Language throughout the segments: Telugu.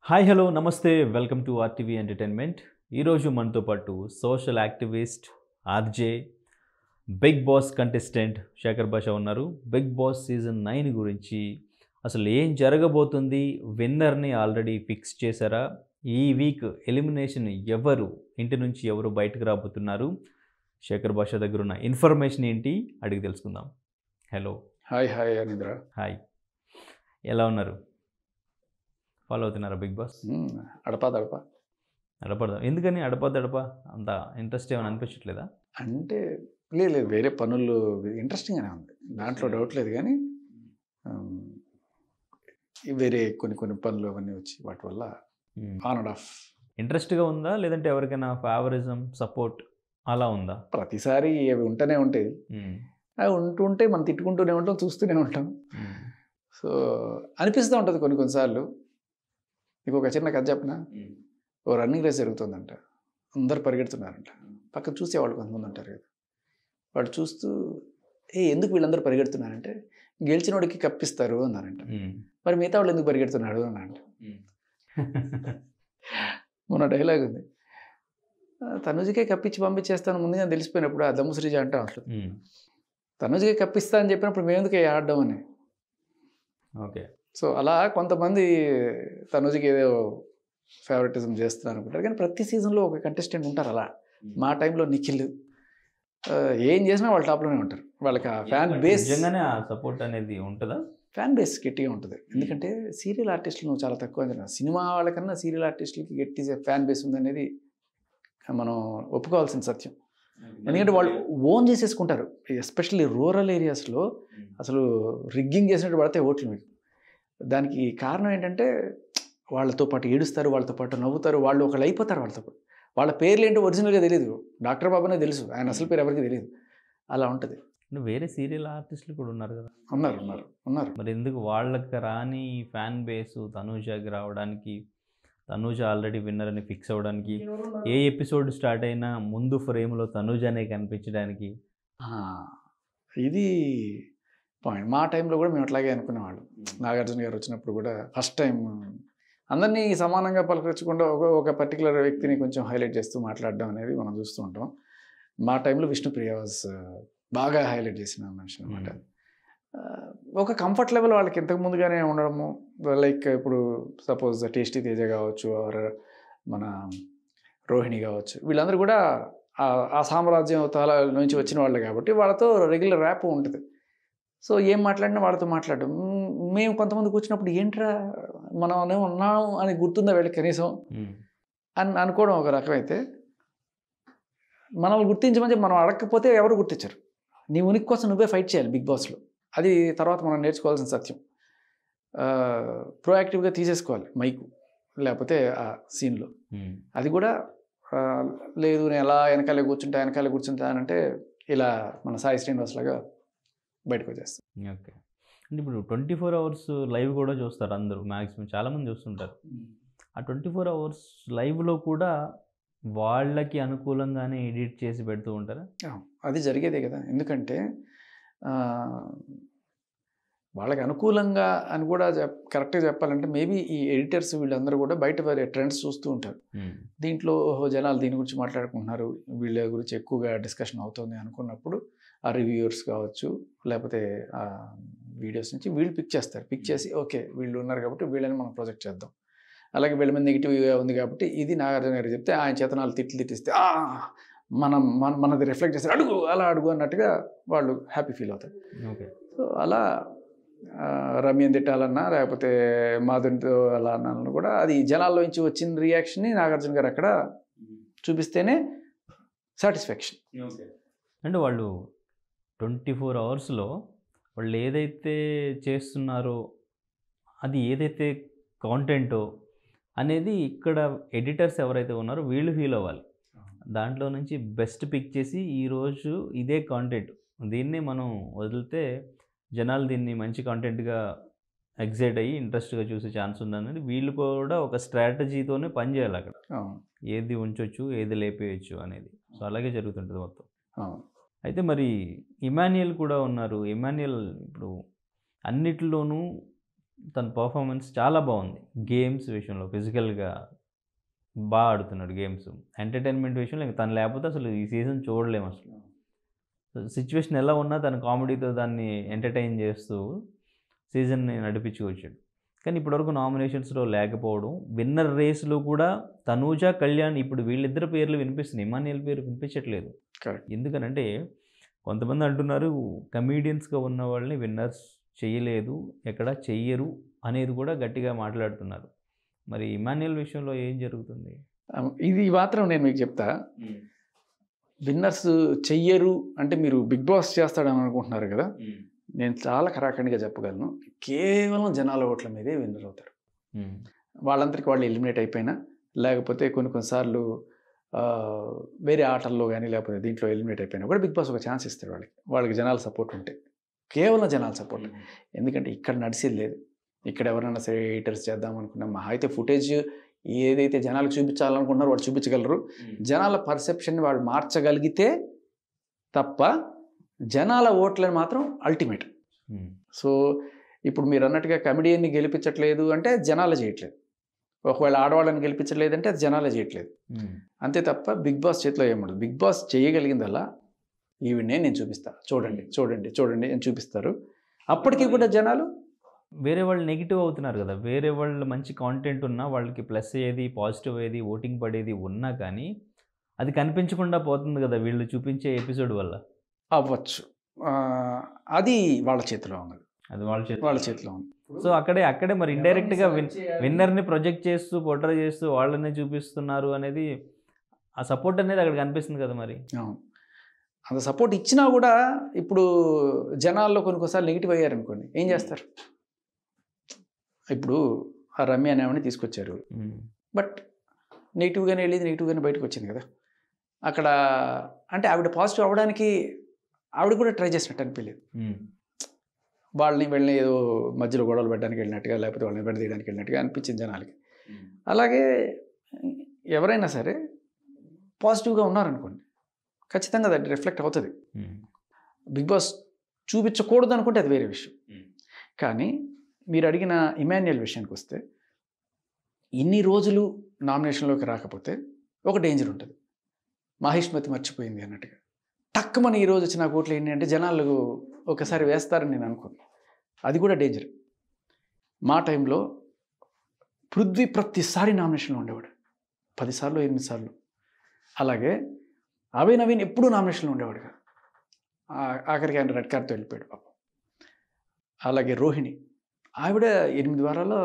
Hi hello namaste welcome to RTV entertainment. ఈరోజు మనతో పాటు social activist RJ Bigg Boss contestant Shekar Basha ఉన్నారు. బిగ్ బాస్ సీజన్ 9 గురించి అసలు ఏం జరగబోతుంది, విన్నర్ని ఆల్రెడీ ఫిక్స్ చేశారా, ఈ వీక్ ఎలిమినేషన్ ఎవరు, ఇంటి నుంచి ఎవరు బయటకు రాబోతున్నారు, శేఖర్ భాష దగ్గర ఉన్న ఇన్ఫర్మేషన్ ఏంటి అడిగి తెలుసుకుందాం. Hello. Hi hi Anindra. Hi, ఎలా ఉన్నారు? ఫాలో అవుతున్నారా బిగ్ బాస్? అడపా దడపా అడపడదా? ఎందుకని అడపా అంత ఇంట్రెస్ట్ ఏమైనా అనిపించట్లేదా? అంటే లేదు, వేరే పనులు ఇంట్రెస్టింగ్గానే ఉంది, దాంట్లో డౌట్ లేదు. కానీ వేరే కొన్ని పనులు అవన్నీ వచ్చి వాటి వల్ల ఆన్ అండ్ ఆఫ్. ఇంట్రెస్ట్గా ఉందా, లేదంటే ఎవరికైనా ఫేవరిజం సపోర్ట్ అలా ఉందా? ప్రతిసారి అవి ఉంటూనే ఉంటాయి. అవి ఉంటుంటే మనం తిట్టుకుంటూనే ఉంటాం, చూస్తూనే ఉంటాం. సో అనిపిస్తూ ఉంటుంది కొన్నిసార్లు. నీకు ఒక చిన్న కథ చెప్పిన, ఓ రన్నింగ్ రేస్ జరుగుతుందంట, అందరు పరిగెడుతున్నారంట. పక్కన చూసేవాళ్ళు కొంతమంది ఉంటారు కదా, వాడు చూస్తూ ఎందుకు వీళ్ళందరూ పరిగెడుతున్నారంటే గెలిచిన వాడికి కప్పిస్తారు అన్నారంట. మరి మిగతా వాళ్ళు ఎందుకు పరిగెడుతున్నాడు అన్నారంట. మొన్న డైలాగ్ ఉంది, తనుజకే కప్పించి పంపించేస్తాను ముందుగా తెలిసిపోయినప్పుడు ఆ దమ్ము శ్రీజ అంటే అసలు తనుజకే కప్పిస్తా అని చెప్పినప్పుడు మేము ఎందుకు ఆడడం అని. ఓకే. సో అలా కొంతమంది తనుజకి ఏదో ఫేవరెటిజం చేస్తున్నారు అనుకుంటారు, కానీ ప్రతి సీజన్లో ఒక కంటెస్టెంట్ ఉంటారు అలా. మా టైంలో నిఖిల్ ఏం చేసినా వాళ్ళు టాప్లోనే ఉంటారు. వాళ్ళకి ఆ ఫ్యాన్ బేస్ నిజంగానే ఆ సపోర్ట్ అనేది ఉంటుందా? ఫ్యాన్ బేస్ గట్టిగా ఉంటుంది. ఎందుకంటే సీరియల్ ఆర్టిస్టులు నువ్వు చాలా తక్కువ అంచనా, సినిమా వాళ్ళకన్నా సీరియల్ ఆర్టిస్టులకి గట్టి ఫ్యాన్ బేస్ ఉందనేది మనం ఒప్పుకోవాల్సిన సత్యం. ఎందుకంటే వాళ్ళు ఓన్ చేసేసుకుంటారు. ఎస్పెషల్లీ రూరల్ ఏరియాస్లో అసలు రిగ్గింగ్ చేసినట్టు పడితే ఓట్లు మీకు. దానికి కారణం ఏంటంటే వాళ్ళతో పాటు ఏడుస్తారు, వాళ్ళతో పాటు నవ్వుతారు, వాళ్ళు ఒకళ్ళు అయిపోతారు వాళ్ళతో పాటు. వాళ్ళ పేర్లు ఏంటో ఒరిజినల్గా తెలియదు, డాక్టర్ బాబునే తెలుసు, ఆయన అసలు పేరు ఎవరికి తెలియదు. అలా ఉంటుంది. వేరే సీరియల్ ఆర్టిస్టులు కూడా ఉన్నారు కదా? ఉన్నారు. మరి ఎందుకు వాళ్ళకి రాని ఫ్యాన్ బేస్ తనూజకి రావడానికి, తనూజ ఆల్రెడీ విన్నర్ అని ఫిక్స్ అవ్వడానికి, ఏ ఎపిసోడ్ స్టార్ట్ అయినా ముందు ఫ్రేమ్లో తనూజనే కనిపించడానికి? ఇది పాయింట్. మా టైంలో కూడా మేము అట్లాగే అనుకునేవాళ్ళం. నాగార్జున గారు వచ్చినప్పుడు కూడా ఫస్ట్ టైం అందరినీ సమానంగా పలకరించకుండా ఒక పర్టికులర్ వ్యక్తిని కొంచెం హైలైట్ చేస్తూ మాట్లాడడం అనేది మనం చూస్తూ ఉంటాం. మా టైంలో విష్ణుప్రియ వాజ్ బాగా హైలైట్ చేసిన మనిషి అనమాట. ఒక కంఫర్ట్ లెవెల్ వాళ్ళకి ఇంతకు ముందుగానే ఉండడము. లైక్ ఇప్పుడు సపోజ్ టేస్టీ తేజ కావచ్చు, ఆర్ మన రోహిణి కావచ్చు, వీళ్ళందరూ కూడా ఆ సామ్రాజ్యం తాల నుంచి వచ్చిన వాళ్ళు కాబట్టి వాళ్ళతో రెగ్యులర్ ర్యాప్ ఉంటుంది. సో ఏం మాట్లాడినా వాళ్ళతో మాట్లాడడం. మేము కొంతమంది కూర్చున్నప్పుడు ఏంట్రా మనం ఉన్నాము అని గుర్తుందా వీళ్ళకి కనీసం అని అనుకోవడం ఒక రకమైతే, మనల్ని గుర్తించమని మనం అడగకపోతే ఎవరు గుర్తించరు. నీ ఉనికి కోసం నువ్వే ఫైట్ చేయాలి బిగ్ బాస్లో. అది తర్వాత మనం నేర్చుకోవాల్సిన సత్యం. ప్రోయాక్టివ్గా తీసేసుకోవాలి మైకు, లేకపోతే ఆ సీన్లో. అది కూడా లేదు నేను ఎలా వెనకాలే కూర్చుంటా అని అంటే ఇలా మన సాయి శ్రీనివాస్ లాగా బయటకు వచ్చేస్తాం. ఓకే. అంటే ఇప్పుడు 24 hours లైవ్ కూడా చూస్తారు అందరూ, మ్యాక్సిమం చాలామంది చూస్తుంటారు. ఆ 24 hours లైవ్లో కూడా వాళ్ళకి అనుకూలంగానే ఎడిట్ చేసి పెడుతూ ఉంటారా? అది జరిగేదే కదా. ఎందుకంటే వాళ్ళకి అనుకూలంగా అని కూడా కరెక్ట్గా చెప్పాలంటే మేబీ ఈ ఎడిటర్స్ వీళ్ళందరూ కూడా బయట వేరే ట్రెండ్స్ చూస్తూ ఉంటారు. దీంట్లో జనాలు దీని గురించి మాట్లాడుకుంటున్నారు, వీళ్ళ గురించి ఎక్కువగా డిస్కషన్ అవుతుంది అనుకున్నప్పుడు ఆ రివ్యూవర్స్ కావచ్చు, లేకపోతే ఆ వీడియోస్ నుంచి వీళ్ళు పిక్ చేసి ఓకే వీళ్ళు ఉన్నారు కాబట్టి వీళ్ళని మనం ప్రొజెక్ట్ చేద్దాం. అలాగే వీళ్ళ మీద నెగిటివ్గా ఉంది కాబట్టి ఇది నాగార్జున గారు చెప్తే ఆయన చేతనాలు తిట్టిస్తే మనది రిఫ్లెక్ట్ చేస్తారు, అడుగు అన్నట్టుగా వాళ్ళు హ్యాపీ ఫీల్ అవుతారు. ఓకే. సో అలా రమ్యం తిట్టాలన్నా లేకపోతే మాధురితో అలా అన్నా కూడా అది జనాల్లో నుంచి వచ్చిన రియాక్షన్ని నాగార్జున గారు అక్కడ చూపిస్తేనే సాటిస్ఫాక్షన్. అంటే వాళ్ళు 24 hours వాళ్ళు ఏదైతే చేస్తున్నారో, అది ఏదైతే కాంటెంటో అనేది ఇక్కడ ఎడిటర్స్ ఎవరైతే ఉన్నారో వీళ్ళు ఫీల్ అవ్వాలి. దాంట్లో నుంచి బెస్ట్ పిక్ చేసి ఈరోజు ఇదే కాంటెంట్, దీన్ని మనం వదిలితే జనాలు దీన్ని మంచి కాంటెంట్గా ఎగ్జైట్ అయ్యి ఇంట్రెస్ట్గా చూసే ఛాన్స్ ఉందనేది వీళ్ళు కూడా ఒక స్ట్రాటజీతోనే పనిచేయాలి అక్కడ. ఏది ఉంచవచ్చు, ఏది లేపేయచ్చు అనేది. సో అలాగే జరుగుతుంటుంది మొత్తం. అయితే మరి ఇమాన్యుయల్ కూడా ఉన్నారు. ఇమాన్యుయల్ ఇప్పుడు అన్నిటిలోనూ తన పర్ఫార్మెన్స్ చాలా బాగుంది. గేమ్స్ విషయంలో ఫిజికల్‌గా బాగా ఆడుతున్నాడు గేమ్స్. ఎంటర్‌టైన్‌మెంట్ విషయంలో ఇంక తను లేకపోతే అసలు ఈ సీజన్ చూడలేము అసలు. సిట్యుయేషన్ ఎలా ఉన్నా తను కామెడీతో దాన్ని ఎంటర్‌టైన్ చేస్తూ సీజన్‌ని నడిపించుకొచ్చాడు. కానీ ఇప్పటివరకు నామినేషన్స్‌లో లేకపోవడం, విన్నర్ రేస్‌లో కూడా తనూజ, కళ్యాణ్ ఇప్పుడు వీళ్ళిద్దరి పేర్లు వినిపిస్తున్నాయి. ఇమాన్యుయల్ పేరు వినిపించట్లేదు. కరెక్ట్. ఎందుకనంటే కొంతమంది అంటున్నారు కమెడియన్స్‌గా ఉన్న వాళ్ళని విన్నర్స్ చేయలేదు, ఎక్కడ చెయ్యరు అనేది కూడా గట్టిగా మాట్లాడుతున్నారు. మరి ఇమాన్యుయల్ విషయంలో ఏం జరుగుతుంది? ఇది మాత్రం నేను మీకు చెప్తా. విన్నర్స్ చెయ్యరు అంటే మీరు బిగ్ బాస్ చేస్తాడని అనుకుంటున్నారు కదా. నేను చాలా కరాఖండిగా చెప్పగలను. కేవలం జనాల ఓట్ల మీదే విన్నర్ అవుతారు. వాళ్ళందరికీ వాళ్ళు ఎలిమినేట్ అయిపోయినా, లేకపోతే కొన్నిసార్లు వేరే ఆటల్లో కానీ లేకపోతే దీంట్లో ఎలిమినేట్ అయిపోయినా కూడా బిగ్ బాస్ ఒక ఛాన్స్ ఇస్తాడు వాళ్ళకి జనాల సపోర్ట్ ఉంటే. కేవలం జనాల సపోర్ట్. ఎందుకంటే ఇక్కడ నడిచేది లేదు. ఇక్కడ ఎవరైనా సరే హేటర్స్ చేద్దాం అనుకున్నా మహా అయితే ఫుటేజ్ ఏదైతే జనాలకు చూపించాలనుకుంటున్నారో వాళ్ళు చూపించగలరు. జనాల పర్సెప్షన్ వాళ్ళు మార్చగలిగితే తప్ప జనాల ఓట్లను మాత్రం అల్టిమేట్. సో ఇప్పుడు మీరు అన్నట్టుగా కమెడియన్ని గెలిపించట్లేదు అంటే జనాలు చేయట్లేదు. ఒకవేళ ఆడవాళ్ళని గెలిపించలేదంటే అది జనాలే చేయట్లేదు. అంతే తప్ప బిగ్ బాస్ చేతిలో ఏముండదు. బిగ్ బాస్ చేయగలిగిందల్లా ఈవిడ్నే నేను చూపిస్తా, చూడండి చూడండి చూడండి అని చూపిస్తారు. అప్పటికి కూడా జనాలు వేరే వాళ్ళు నెగిటివ్ అవుతున్నారు కదా. వేరే వాళ్ళు మంచి కాంటెంట్ ఉన్నా వాళ్ళకి ప్లస్ ఏది పాజిటివ్ ఏది ఓటింగ్ పడేది ఉన్నా కానీ అది కనిపించకుండా పోతుంది కదా వీళ్ళు చూపించే ఎపిసోడ్ వల్ల. అవ్వచ్చు. అది వాళ్ళ చేతిలో ఉన్నది. అది వాళ్ళ చేతిలో ఉంది. సో అక్కడే మరి ఇండైరెక్ట్గా విన్నర్ని ప్రొజెక్ట్ చేస్తూ పోర్ట్రే చేస్తూ వాళ్ళనే చూపిస్తున్నారు అనేది ఆ సపోర్ట్ అనేది అక్కడ కనిపిస్తుంది కదా మరి. అవును, అంత సపోర్ట్ ఇచ్చినా కూడా ఇప్పుడు జనాల్లో కొన్నిసార్లు నెగిటివ్ అయ్యారనుకోండి ఏం చేస్తారు. ఇప్పుడు ఆ రమ్య అనేవాడిని తీసుకొచ్చారు, బట్ నెగిటివ్గానే వెళ్ళేది నెగిటివ్గానే బయటకు వచ్చింది కదా. అక్కడ అంటే ఆవిడ పాజిటివ్ అవ్వడానికి ఆవిడ కూడా ట్రై చేసినట్టు అనిపించలేదు. వీళ్ళని ఏదో మధ్యలో గొడవలు పెట్టడానికి వెళ్ళినట్టుగా లేకపోతే వాళ్ళని విడదీయడానికి వెళ్ళినట్టుగా అనిపించింది జనాలకి. అలాగే ఎవరైనా సరే పాజిటివ్గా ఉన్నారనుకోండి ఖచ్చితంగా అది రిఫ్లెక్ట్ అవుతుంది. బిగ్ బాస్ చూపించకూడదు అనుకుంటే అది వేరే విషయం. కానీ మీరు అడిగిన ఇమాన్యుయల్ విషయానికి వస్తే ఇన్ని రోజులు నామినేషన్లోకి రాకపోతే ఒక డేంజర్ ఉంటుంది. మహిష్మతి మర్చిపోయింది అన్నట్టుగా టక్కుమని ఈరోజు వచ్చిన ఓట్లు ఏంటి అంటే జనాలు ఒకసారి వేస్తారని నేను అనుకోను. అది కూడా డేంజర్. మా టైంలో పృథ్వీ ప్రతిసారి నామినేషన్లో ఉండేవాడు, 10 సార్లు 8 సార్లు. అలాగే అభయ్ నవీన్ ఎప్పుడూ నామినేషన్లో ఉండేవాడు కాదు. ఆఖరికి ఆయన రెడ్ కార్డ్తో వెళ్ళిపోయాడు పాపం. అలాగే రోహిణి ఆవిడ 8 వారాలు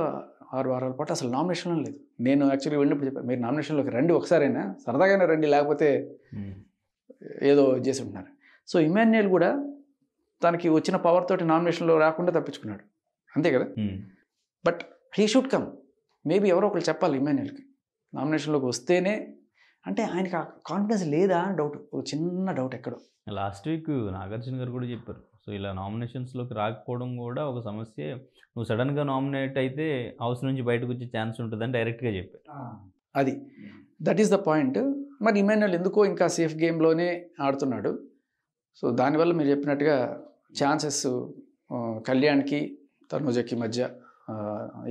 6 వారాల పాటు అసలు నామినేషన్లో లేదు. నేను యాక్చువల్లీ వెళ్ళినప్పుడు చెప్పాను, మీరు నామినేషన్లోకి రండి ఒకసారైనా, సరదాగానే రండి, లేకపోతే ఏదో చేసి ఉంటున్నారు. సో ఇమాన్యుయల్ కూడా తనకి వచ్చిన పవర్ తోటి నామినేషన్లో రాకుండా తప్పించుకున్నాడు, అంతే కదా. But he should come. Maybe ఎవరో ఒకరు చెప్పాలి ఇమాన్యుయల్కి నామినేషన్లోకి వస్తేనే. అంటే ఆయనకి ఆ కాన్ఫిడెన్స్ లేదా అని డౌట్, ఒక చిన్న డౌట్ ఎక్కడో. లాస్ట్ వీక్ నాగార్జున గారు కూడా చెప్పారు, సో ఇలా నామినేషన్స్లోకి రాకపోవడం కూడా ఒక సమస్య. నువ్వు సడన్గా నామినేట్ అయితే హౌస్ నుంచి బయటకు వచ్చే ఛాన్స్ ఉంటుందని డైరెక్ట్గా చెప్పారు. అది దట్ ఈస్ ద పాయింట్. మరి ఇమాన్యుయల్ ఎందుకో ఇంకా సేఫ్ గేమ్లోనే ఆడుతున్నాడు. సో దానివల్ల మీరు చెప్పినట్టుగా ఛాన్సెస్ కళ్యాణ్కి తనుజకి మధ్య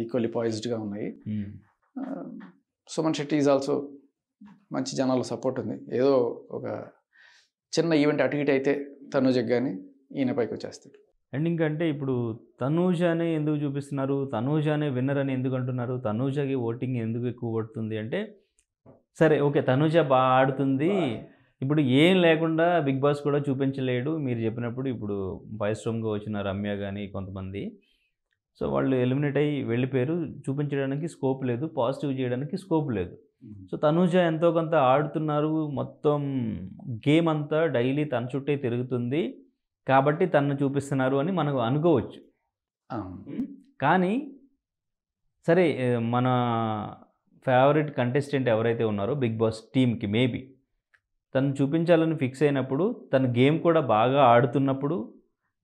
ఈక్వల్లీ పాయిజ్డ్గా ఉన్నాయి. సుమన్ శెట్టి ఈజ్ ఆల్సో మంచి జనాల సపోర్ట్ ఉంది. ఏదో ఒక చిన్న ఈవెంట్ అటు ఇటు అయితే తనుజకి కానీ ఈయన పైకి వచ్చేస్తాడు. అండ్ ఇంకంటే ఇప్పుడు తనూజానే ఎందుకు చూపిస్తున్నారు, తనూజానే విన్నర్ అని ఎందుకు అంటున్నారు, తనూజకి ఓటింగ్ ఎందుకు ఎక్కువ పడుతుంది అంటే, సరే ఓకే తనూజ బాగా ఆడుతుంది, ఇప్పుడు ఏం లేకుండా బిగ్ బాస్ కూడా చూపించలేడు మీరు చెప్పినప్పుడు. ఇప్పుడు వాయిస్ రూమ్గా వచ్చిన రమ్య కానీ కొంతమంది, సో వాళ్ళు ఎలిమినేట్ అయ్యి వెళ్ళిపోయారు, చూపించడానికి స్కోప్ లేదు, పాజిటివ్ చేయడానికి స్కోప్ లేదు. సో తనూజ ఎంతో కొంత ఆడుతున్నారు, మొత్తం గేమ్ అంతా డైలీ తన చుట్టే తిరుగుతుంది కాబట్టి తనను చూపిస్తున్నారు అని మనకు అనుకోవచ్చు. కానీ సరే మన ఫేవరెట్ కంటెస్టెంట్ ఎవరైతే ఉన్నారో బిగ్ బాస్ టీమ్కి మేబీ తను చూపించాలని ఫిక్స్ అయినప్పుడు, తన గేమ్ కూడా బాగా ఆడుతున్నప్పుడు,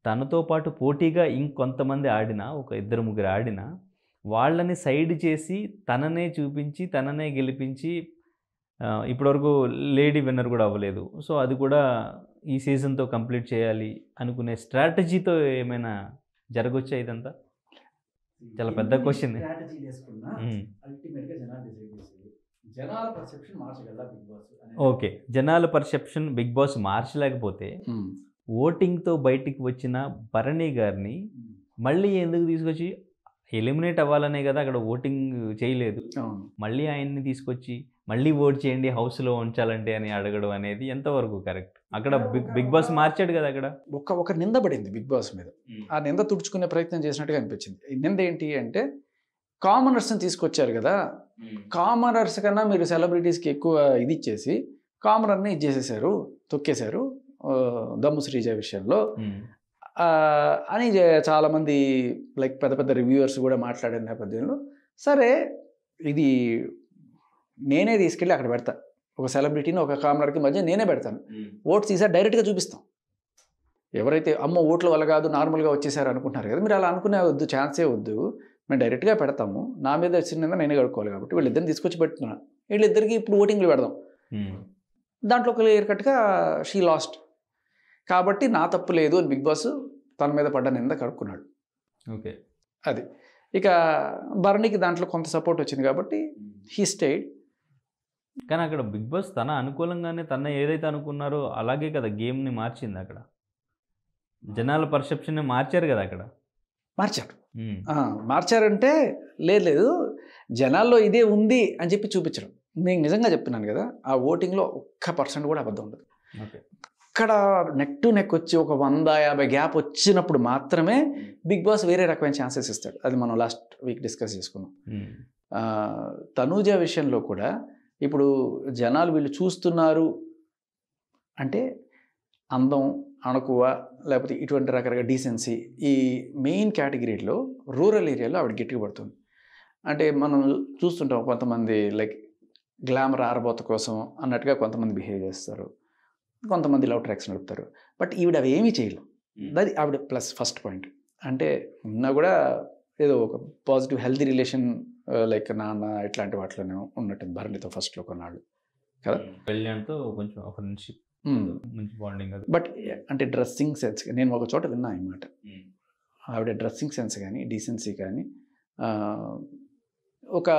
తనతో పాటు పోటీగా ఇంకొంతమంది ఆడినా, ఒక 2-3 ఆడినా వాళ్ళని సైడ్ చేసి తననే చూపించి తననే గెలిపించి ఇప్పటివరకు లేడీ విన్నర్ కూడా అవ్వలేదు. సో అది కూడా ఈ సీజన్తో కంప్లీట్ చేయాలి అనుకునే స్ట్రాటజీతో ఏమైనా జరగొచ్చా ఇదంతా? చాలా పెద్ద క్వశ్చన్. స్ట్రాటజీ వేసుకున్నా అల్టిమేట్గా జనాలు డిసైడ్ చేసేది జనాల పర్సెప్షన్ మార్చగలరా బిగ్ బాస్ ఓకే, జనాల పర్సెప్షన్ బిగ్ బాస్ మార్చలేకపోతే ఓటింగ్తో బయటికి వచ్చిన భరణి గారిని మళ్ళీ ఎందుకు తీసుకొచ్చి ఎలిమినేట్ అవ్వాలనే కదా అక్కడ ఓటింగ్ చేయలేదు, మళ్ళీ ఆయన్ని తీసుకొచ్చి మళ్ళీ ఓట్ చేయండి హౌస్లో ఉంచాలంటే అని అడగడం అనేది ఎంతవరకు కరెక్ట్? అక్కడ బిగ్ బాస్ మార్చాడు కదా అక్కడ. ఒక నింద పడింది బిగ్ బాస్ మీద, ఆ నింద తుడుచుకునే ప్రయత్నం చేసినట్టుగా అనిపించింది. ఈ నింద ఏంటి అంటే కామనర్స్ని తీసుకొచ్చారు కదా, కామనర్స్ కన్నా మీరు సెలబ్రిటీస్కి ఎక్కువ ఇది ఇచ్చేసి కామనర్ని ఇది చేసేసారు, తొక్కేశారు దమ్ము శ్రీజ విషయంలో అని చాలామంది లైక్ పెద్ద పెద్ద రివ్యూవర్స్ కూడా మాట్లాడిన నేపథ్యంలో, సరే ఇది నేనే తీసుకెళ్ళి అక్కడ పెడతా, ఒక సెలబ్రిటీని ఒక కామనర్కి మధ్య నేనే పెడతాను, ఓట్స్ ఈసారి డైరెక్ట్గా చూపిస్తాం. ఎవరైతే అమ్మ ఓట్ల వల్ల కాదు నార్మల్గా వచ్చేసారు అనుకుంటున్నారు కదా, మీరు అలా అనుకునే వద్దు, ఛాన్సే వద్దు, మేము డైరెక్ట్గా పెడతాము, నా మీద వచ్చిందా నేనే కడుక్కోవాలి కాబట్టి వీళ్ళిద్దరిని తీసుకొచ్చి పెడుతున్నా, వీళ్ళిద్దరికి ఇప్పుడు ఓటింగ్లు పెడదాం. దాంట్లో క్లియర్ కట్గా షీ లాస్ట్ కాబట్టి నా తప్పు లేదు అని బిగ్ బాస్ తన మీద పడ్డ నింద కడుక్కున్నాడు. ఓకే, అది ఇక భరణికి దాంట్లో కొంత సపోర్ట్ వచ్చింది కాబట్టి హీ స్టేడ్. కానీ అక్కడ బిగ్ బాస్ తన అనుకూలంగానే తన ఏదైతే అనుకున్నారో అలాగే కదా గేమ్ని మార్చింది. అక్కడ జనాల పర్సెప్షన్ మార్చారు కదా అక్కడ. మార్చారంటే లేదు జనాల్లో ఇదే ఉంది అని చెప్పి చూపించడం. నేను నిజంగా చెప్తున్నాను కదా, ఆ ఓటింగ్లో 1% కూడా అబద్ధం ఉండదు. అక్కడ నెక్ టు నెక్ వచ్చి ఒక 100-50 గ్యాప్ వచ్చినప్పుడు మాత్రమే బిగ్ బాస్ వేరే రకమైన ఛాన్సెస్ ఇస్తాడు. అది మనం లాస్ట్ వీక్ డిస్కస్ చేసుకున్నాం. తనూజ విషయంలో కూడా ఇప్పుడు జనాలు వీళ్ళు చూస్తున్నారు అంటే అందం, అణకువ, లేకపోతే ఇటువంటి రకరకాల డీసెన్సీ, ఈ మెయిన్ కేటగిరీలో రూరల్ ఏరియాలో ఆవిడ గట్టిగా పడుతుంది. అంటే మనం చూస్తుంటాం కొంతమంది లైక్ గ్లామర్ ఆరబోత కోసం అన్నట్టుగా కొంతమంది బిహేవ్ చేస్తారు, కొంతమంది లవ్ ట్రాక్స్ నడుపుతారు. బట్ ఈవిడ అవి ఏమీ చేయలేదు. అది ఆవిడ ప్లస్ ఫస్ట్ పాయింట్. అంటే ఉన్నా కూడా ఏదో ఒక పాజిటివ్ హెల్తీ రిలేషన్ లైక్ నాన్న ఇట్లాంటి వాటిలోనే ఉన్నట్టుంది భరణితో ఫస్ట్లో కొన్నాళ్ళు కదా, పెళ్ళంతో కొంచెం ఫ్రెండ్షిప్ మంచి బాండింగ్. బట్ అంటే డ్రెస్సింగ్ సెన్స్ నేను ఒక చోట విన్నా అన్నమాట, ఆవిడ డ్రెస్సింగ్ సెన్స్ కానీ డీసెన్సీ కానీ ఒక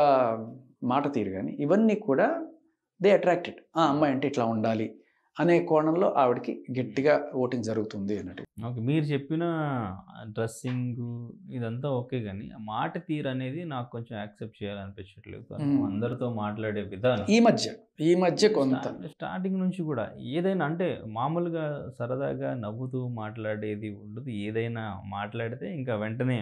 మాట తీరు కానీ ఇవన్నీ కూడా దే అట్రాక్టెడ్. అమ్మాయి అంటే ఇట్లా ఉండాలి అనే కోణంలో ఆవిడకి గట్టిగా ఓటింగ్ జరుగుతుంది అన్నట్టు. ఓకే, మీరు చెప్పిన డ్రెస్సింగ్ ఇదంతా ఓకే, కానీ ఆ మాట తీరు అనేది నాకు కొంచెం యాక్సెప్ట్ చేయాలనిపించట్లేదు. అందరితో మాట్లాడే విధానం ఈ మధ్య కొంత స్టార్టింగ్ నుంచి కూడా ఏదైనా అంటే మామూలుగా సరదాగా నవ్వుతూ మాట్లాడేది ఉండదు. ఏదైనా మాట్లాడితే ఇంకా వెంటనే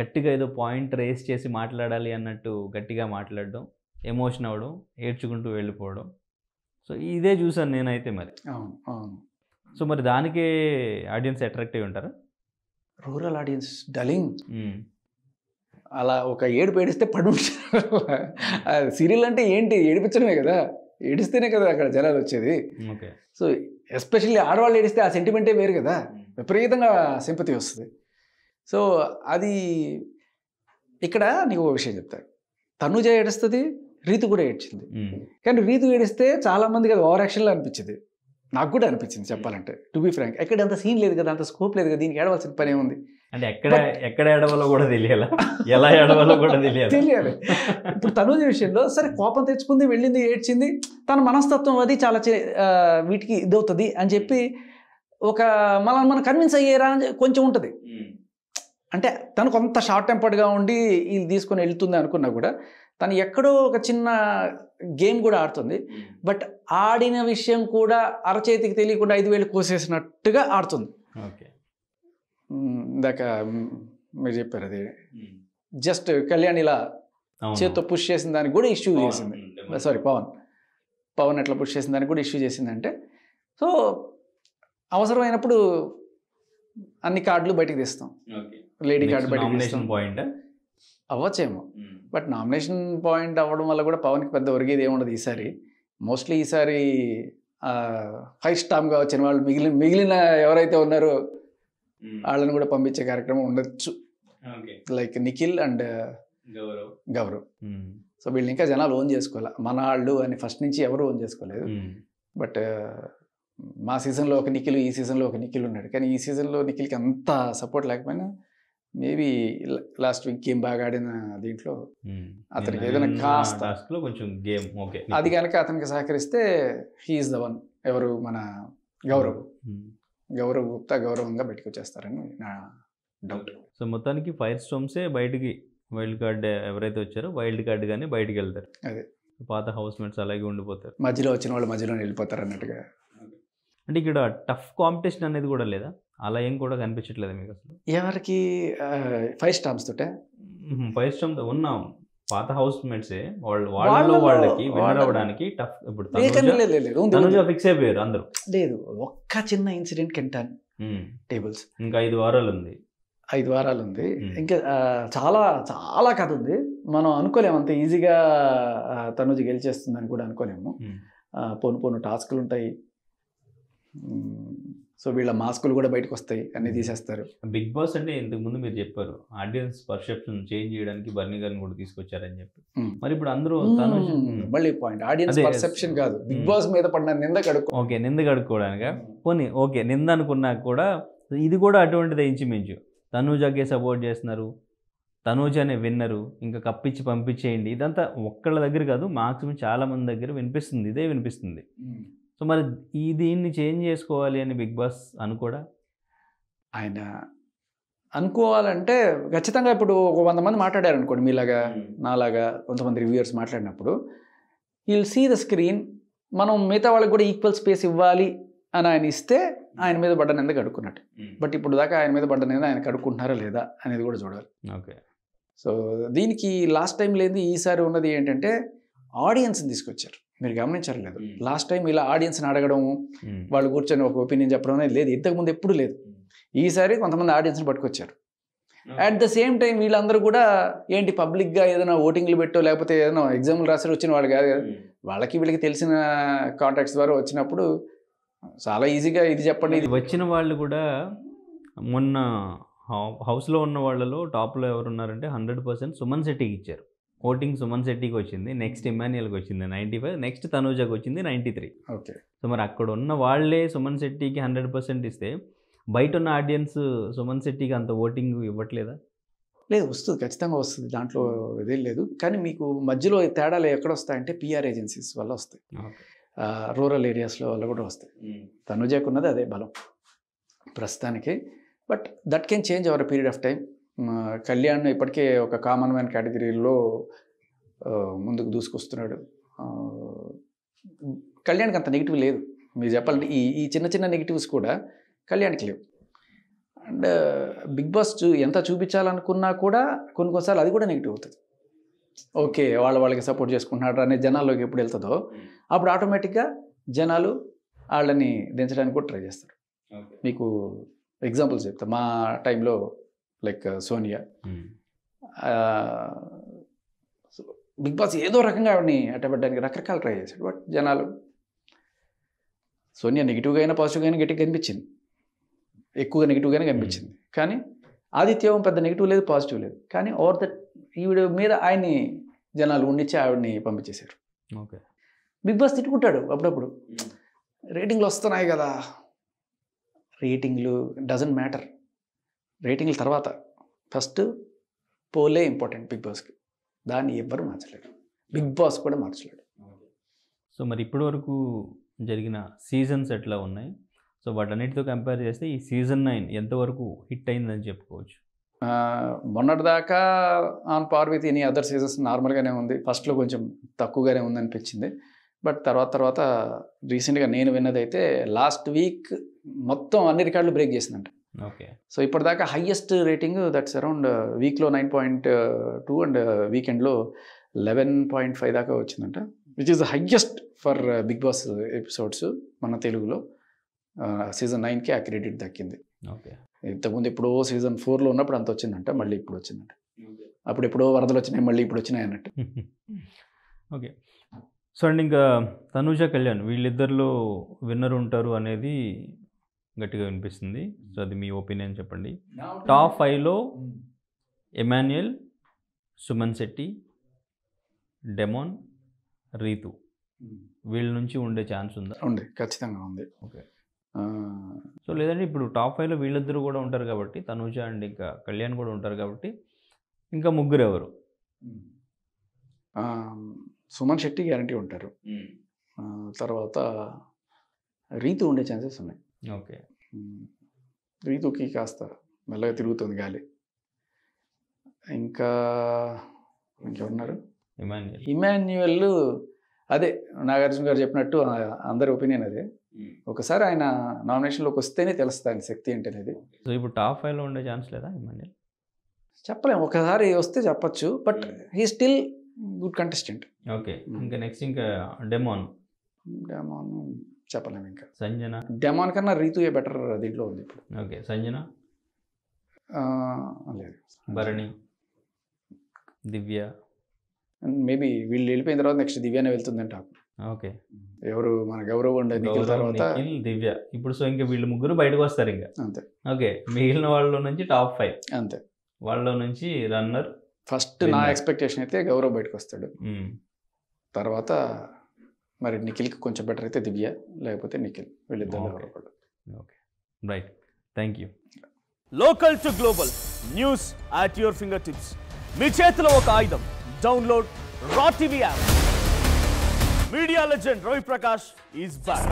గట్టిగా ఏదో పాయింట్ రేస్ చేసి మాట్లాడాలి అన్నట్టు గట్టిగా మాట్లాడడం, ఎమోషన్ అవ్వడం, ఏడ్చుకుంటూ వెళ్ళిపోవడం. సో ఇదే చూసాను నేనైతే. మరి సో మరి దానికే ఆడియన్స్ అట్రాక్ట్ అయి ఉంటారా? రూరల్ ఆడియన్స్ డలింగ్ అలా ఒక ఏడుపు ఏడిస్తే పడు. సీరియల్ అంటే ఏంటి, ఏడిపించడమే కదా, ఏడిస్తేనే కదా అక్కడ జనాలు వచ్చేది. ఓకే, సో ఎస్పెషల్లీ ఆడవాళ్ళు ఏడిస్తే ఆ సెంటిమెంటే వేరు కదా, విపరీతంగా సింపతి వస్తుంది. సో అది ఇక్కడ నీకు ఒక విషయం చెప్తాను, తనుజ ఏడుస్తుంది, రీతు కూడా ఏడ్చింది. కానీ రీతు ఏడిస్తే చాలామందికి అది ఓవర్ యాక్షన్లో అనిపించింది, నాకు కూడా అనిపించింది చెప్పాలంటే. టు బీ ఫ్రాంక్, ఎక్కడ అంత సీన్ లేదు కదా, అంత స్కోప్ లేదు కదా, దీనికి ఏడవలసిన పని ఏముంది అంటే ఎక్కడ ఏడవాలో కూడా తెలియాలి, ఎలా ఏడవాలో కూడా తెలియాలి. ఇప్పుడు తనుజ విషయంలో సరే కోపం తెచ్చుకుంది, వెళ్ళింది, ఏడ్చింది, తన మనస్తత్వం అది చాలా వీటికి ఇదవుతుంది అని చెప్పి ఒక మనం కన్విన్స్ అయ్యేరా కొంచెం ఉంటుంది. అంటే తను కొంత షార్ట్ టెంపర్డ్గా ఉండి ఇది తీసుకొని వెళ్తుంది అనుకున్నా కూడా తను ఎక్కడో ఒక చిన్న గేమ్ కూడా ఆడుతుంది. బట్ ఆడిన విషయం కూడా అరచేతికి తెలియకుండా 5,000 కోసేసినట్టుగా ఆడుతుంది. ఇందాక మీరు చెప్పారు అది జస్ట్ కళ్యాణ్ ఇలా చేత్తో పుష్ చేసిన దానికి కూడా ఇష్యూ చేసింది. సారీ పవన్ ఎట్లా పుష్ చేసిన దానికి కూడా ఇష్యూ చేసిందంటే, సో అవసరమైనప్పుడు అన్ని కార్డులు బయటికి తీస్తాం, లేడీ కార్డు బయటకు తీస్తాం. అవ్వచ్చేమో, బట్ నామినేషన్ పాయింట్ అవ్వడం వల్ల కూడా పవన్కి పెద్ద ఒరిగేది ఏముండదు ఈసారి. మోస్ట్లీ ఈసారి ఫైవ్ స్టామ్గా వచ్చిన వాళ్ళు మిగిలిన ఎవరైతే ఉన్నారో వాళ్ళని కూడా పంపించే కార్యక్రమం ఉండొచ్చు, like Nikhil and Gaurav. So వీళ్ళు ఇంకా జనాలు ఓన్ చేసుకోవాలి, మన వాళ్ళు అని ఫస్ట్ నుంచి ఎవరు ఓన్ చేసుకోలేదు. బట్ మా సీజన్లో ఒక నిఖిల్, ఈ సీజన్లో ఒక నిఖిల్ ఉన్నాడు. కానీ ఈ సీజన్లో నిఖిల్కి అంత సపోర్ట్ లేకపోయినా మేబీ లాస్ట్ వీక్ గేమ్ బాగా ఆడిన దీంట్లో అతనికి ఏదైనా కాస్త టాస్క్లో కొంచెం గేమ్ ఓకే అది కనుక అతనికి సహకరిస్తే హీఈస్ ద వన్. ఎవరు మన గౌరవ్ గుప్తా గౌరవంగా బయటకు వచ్చేస్తారని నా డౌట్. సో మొత్తానికి ఫైర్ స్టోమ్సే బయటికి వైల్డ్ కార్డ్ ఎవరైతే వచ్చారో వైల్డ్ కార్డ్ కానీ బయటికి వెళ్తారు. అదే పాత హౌస్ మేట్స్ అలాగే ఉండిపోతారు. మధ్యలో వచ్చిన వాళ్ళు మధ్యలో వెళ్ళిపోతారు అన్నట్టుగా. అంటే ఇక్కడ టఫ్ కాంపిటీషన్ అనేది కూడా లేదా? అలా ఏం కూడా కనిపించట్లేదు మీకు అసలు? ఎవరికి 5 స్టార్స్ తోటే 5 స్టార్స్ ఉన్న పాత హౌస్ మేట్సే వాళ్ళకి విన్నర్ అవ్వడానికి టఫ్. ఇప్పుడు తనుజ ఫిక్స్ అయిపోయారు అందరూ. లేదు, ఒక్క చిన్న ఇన్సిడెంట్ కెంటాన్ టేబుల్స్ ఇంకా 5 వారాలు ఉంది. 5 వారాలు ఉంది. ఇంకా చాలా చాలా కథ ఉంది. మనం అనుకోలేము అంత ఈజీగా తనుజ గెలిచేస్తుందని కూడా అనుకోలేము. పోను టాస్కులు ఉంటాయి. సో వీళ్ళ మాస్కులు కూడా బయటకు వస్తాయి, అన్ని తీసేస్తారు. బిగ్ బాస్ అంటే ఇంతకు ముందు మీరు చెప్పారు ఆడియన్స్ పర్సెప్షన్ చేంజ్ చేయడానికి బర్నీ గారిని కూడా తీసుకొచ్చారని చెప్పి. మరి ఇప్పుడు అందరూ మళ్ళీ పాయింట్ ఆడియన్స్ పర్సెప్షన్ కాదు, బిగ్ బాస్ మీద పడిన నింద కడుక్కో. ఓకే, నింద కడుక్కోవడానికి పోనీ ఓకే, నింద అనుకున్నా కూడా ఇది కూడా అటువంటిదే ఇంచుమించు. తనూజాకే సపోర్ట్ చేస్తున్నారు, తనూజానే విన్నరు, ఇంకా కప్పిచ్చి పంపించేయండి. ఇదంతా ఒక్కళ్ళ దగ్గర కాదు, మాక్సిమం చాలా మంది దగ్గర వినిపిస్తుంది, ఇదే వినిపిస్తుంది. సో మరి దీన్ని చేంజ్ చేసుకోవాలి అని బిగ్ బాస్ అనుకోడా? ఆయన అనుకోవాలంటే ఖచ్చితంగా ఇప్పుడు ఒక 100 మంది మాట్లాడారు అనుకోండి, మీలాగా నాలాగా కొంతమంది రివ్యూయర్స్ మాట్లాడినప్పుడు విల్ సీ ద స్క్రీన్. మనం మిగతా వాళ్ళకి కూడా ఈక్వల్ స్పేస్ ఇవ్వాలి అని ఆయన ఇస్తే ఆయన మీద పడ్డ నింద కడుక్కున్నట్టు. బట్ ఇప్పుడు దాకా ఆయన మీద పడ్డ నింద ఆయన కడుక్కుంటున్నారా లేదా అనేది కూడా చూడాలి. ఓకే. సో దీనికి లాస్ట్ టైం లేదు, ఈసారి ఉన్నది ఏంటంటే ఆడియన్స్ని తీసుకొచ్చారు. మీరు గమనించారు లేదు, లాస్ట్ టైం ఇలా ఆడియన్స్ని అడగడం, వాళ్ళు కూర్చొని ఒక ఒపీనియన్ చెప్పడం అనేది లేదు, ఇంతకుముందు ఎప్పుడు లేదు. ఈసారి కొంతమంది ఆడియన్స్ని పట్టుకొచ్చారు. అట్ ద సేమ్ టైం వీళ్ళందరూ కూడా ఏంటి పబ్లిక్గా ఏదైనా ఓటింగ్లు పెట్టో లేకపోతే ఏదైనా ఎగ్జామ్లు రాసి వచ్చిన వాళ్ళు కాదు కదా, వాళ్ళకి వీళ్ళకి తెలిసిన కాంటాక్ట్స్ ద్వారా వచ్చినప్పుడు చాలా ఈజీగా ఇది చెప్పండి. ఇది వచ్చిన వాళ్ళు కూడా మొన్న హౌస్లో ఉన్న వాళ్ళలో టాప్లో ఎవరున్నారంటే 100% సుమన్ శెట్టికి ఇచ్చారు. ఓటింగ్ సుమన్ శెట్టికి వచ్చింది, నెక్స్ట్ ఇమాన్యుయల్కి వచ్చింది 95, నెక్స్ట్ తనూజాకి వచ్చింది 93. ఓకే. సో మరి అక్కడ ఉన్న వాళ్ళే సుమన్ శెట్టికి 100% ఇస్తే బయట ఉన్న ఆడియన్స్ సుమన్ శెట్టికి అంత ఓటింగ్ ఇవ్వట్లేదా? లేదు, వస్తుంది, ఖచ్చితంగా వస్తుంది, దాంట్లో ఇదేం లేదు. కానీ మీకు మధ్యలో తేడాలు ఎక్కడ వస్తాయంటే పిఆర్ ఏజెన్సీస్ వల్ల వస్తాయి, రూరల్ ఏరియాస్లో వల్ల కూడా వస్తాయి. తనూజాకు ఉన్నది అదే బలం ప్రస్తుతానికి. But that can change over period of time. Kalyan ఇప్పటికే ఒక కామన్ మ్యాన్ కేటగిరీలో ముందుకు దూసుకొస్తున్నాడు. కళ్యాణ్కి అంత నెగిటివ్ లేదు. మీరు చెప్పాలంటే ఈ చిన్న చిన్న నెగిటివ్స్ కూడా కళ్యాణ్కి లేవు. అండ్ బిగ్ బాస్ ఎంత చూపించాలనుకున్నా కూడా కొన్నిసార్లు అది కూడా నెగిటివ్ అవుతుంది. ఓకే, వాళ్ళకి సపోర్ట్ చేసుకుంటున్నారు అనే జనాల్లోకి ఎప్పుడు వెళ్తుందో అప్పుడు ఆటోమేటిక్గా జనాలు వాళ్ళని దించడానికి కూడా ట్రై చేస్తారు. మీకు ఎగ్జాంపుల్స్ చెప్తా. మా టైంలో లైక్ సోనియా, బిగ్ బాస్ ఏదో రకంగా ఆవిడని అట్టబెట్టడానికి రకరకాల ట్రై చేశాడు. బట్ జనాలు సోనియా నెగిటివ్గా అయినా పాజిటివ్గా అయినా గట్టిగా కనిపించింది, ఎక్కువగా నెగిటివ్గానే కనిపించింది. కానీ ఆదిత్యం పెద్ద నెగిటివ్ లేదు, పాజిటివ్ లేదు. కానీ ఓవర్ దట్ ఈవిడ మీద ఆయన్ని జనాలు ఉండిచ్చి ఆవిడని పంపించేశారు. ఓకే. బిగ్ బాస్ తిట్టుకుంటాడు అప్పుడప్పుడు, రేటింగ్లు వస్తున్నాయి కదా. రేటింగ్లు డజంట్ మ్యాటర్, రేటింగ్ల తర్వాత ఫస్ట్ పోలే ఇంపార్టెంట్ బిగ్ బాస్కి. దాన్ని ఎవ్వరు మార్చలేరు, బిగ్ బాస్ కూడా మార్చలేడు. సో మరి ఇప్పటి వరకు జరిగిన సీజన్స్ ఎట్లా ఉన్నాయి? సో వాటన్నిటితో కంపేర్ చేస్తే ఈ సీజన్ 9 ఎంతవరకు హిట్ అయిందని చెప్పుకోవచ్చు? మొన్నటిదాకా on par with any other seasons నార్మల్గానే ఉంది. ఫస్ట్లో కొంచెం తక్కువగానే ఉందనిపించింది. బట్ తర్వాత రీసెంట్గా నేను విన్నదైతే లాస్ట్ వీక్ మొత్తం అన్ని రికార్డులు బ్రేక్ చేసిందంట. ఓకే. సో ఇప్పటిదాకా హైయెస్ట్ రేటింగ్ దట్స్ అరౌండ్ వీక్లో 9.2 అండ్ వీకెండ్లో 11.5 దాకా వచ్చిందంట, which is the highest for Bigg Boss episodes మన తెలుగులో. సీజన్ 9కి ఆ క్రెడిట్ దక్కింది. ఓకే. ఇంతకుముందు ఎప్పుడో సీజన్ 4లో ఉన్నప్పుడు అంత వచ్చిందంట, మళ్ళీ ఇప్పుడు వచ్చిందంట. అప్పుడు ఎప్పుడో వరదలు వచ్చినాయి, మళ్ళీ ఇప్పుడు వచ్చినాయి అన్నట్టు. ఓకే. సో అండ్ ఇంకా తనూజ కళ్యాణ్ వీళ్ళిద్దరిలో విన్నర్ ఉంటారు అనేది గట్టిగా వినిపిస్తుంది. సో అది మీ ఒపీనియన్ చెప్పండి. టాప్ 5లో ఇమాన్యుయల్, సుమన్ శెట్టి, డెమోన్, రీతు వీళ్ళ నుంచి ఉండే ఛాన్స్ ఉందా? ఉంది, ఖచ్చితంగా ఉంది. ఓకే. సో లేదంటే ఇప్పుడు టాప్ 5లో వీళ్ళిద్దరూ కూడా ఉంటారు కాబట్టి, తనూజ అండ్ ఇంకా కళ్యాణ్ కూడా ఉంటారు కాబట్టి, ఇంకా ముగ్గురు ఎవరు? సుమన్ శెట్టి గ్యారంటీ ఉంటారు. తర్వాత రీతు ఉండే ఛాన్సెస్ ఉన్నాయి. ఓకే. రీతుకి కాస్త మెల్లగా తిరుగుతుంది గాలి. ఇంకా ఇంకెవరున్నారు? ఇమాన్యుయల్ అదే నాగార్జున గారు చెప్పినట్టు అందరి ఒపీనియన్ అదే. ఒకసారి ఆయన నామినేషన్లోకి వస్తేనే తెలుస్తుంది ఆయన శక్తి ఏంటి అనేది. సో ఇప్పుడు టాప్ 5లో ఉండే ఛాన్స్ లేదా ఇమాన్యుయల్? చెప్పలేము, ఒకసారి వస్తే చెప్పచ్చు, but he still good contestant. Okay. ఇంకా నెక్స్ట్ ఇంకా డెమాన్ చెప్పలేము. ఇంకా సంజన. డెమాన్ కన్నా రీతుయే బెటర్ దీంట్లో ఉంది ఇప్పుడు. ఓకే. సంజన లేదు. భరణి, దివ్య. మేబీ వీళ్ళు వెళ్ళిపోయిన తర్వాత నెక్స్ట్ దివ్యానే వెళ్తుందంట. ఓకే. ఎవరు మన గౌరవ్ ఉండే నిఖిల్ తర్వాత దివ్య. ఇప్పుడు సో ఇంకా వీళ్ళు ముగ్గురు బయటకు వస్తారు ఇంకా. అంతే. ఓకే. మిగిలిన వాళ్ళ నుంచి టాప్ 5 అంతే. వాళ్ళ నుంచి రన్నర్ ఫస్ట్ నా ఎక్స్పెక్టేషన్ అయితే గౌరవ్ బయటకు వస్తాడు. తర్వాత మరి నిఖిల్కి కొంచెం బెటర్ అయితే దివ్య, లేకపోతే నిఖిల్, వీళ్ళిద్దరు. Okay, right. Thank you. Local to global news at your fingertips. మీ చేతిలో ఒక ఆయుధం. Download R TV app. Media legend Ravi Prakash is back.